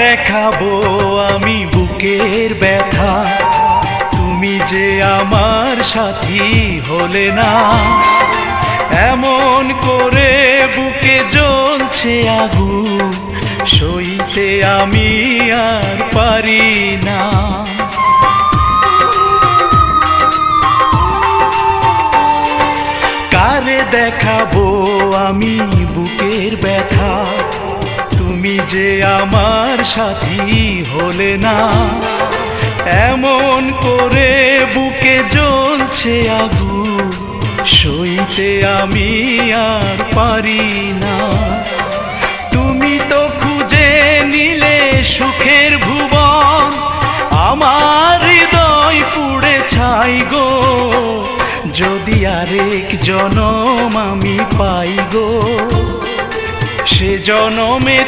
দেখাবো আমি বুকের ব্যথা, তুমি যে আমার সাথী হলে না। এমন করে বুকে জ্বলছে আগুন, সইতে আমি আর পারি না। কারে দেখাবো আমি বুকের ব্যথা, তুমি যে আমার সাথী হলে না। এমন করে বুকে জ্বলছে আগুন, সইতে আমি আর পারি না। তুমি তো খুঁজে নিলে সুখের ভুবন, আমার হৃদয় পুড়ে ছাই গো। যদি আরেক জনম আমি পাই গো, সে জনমে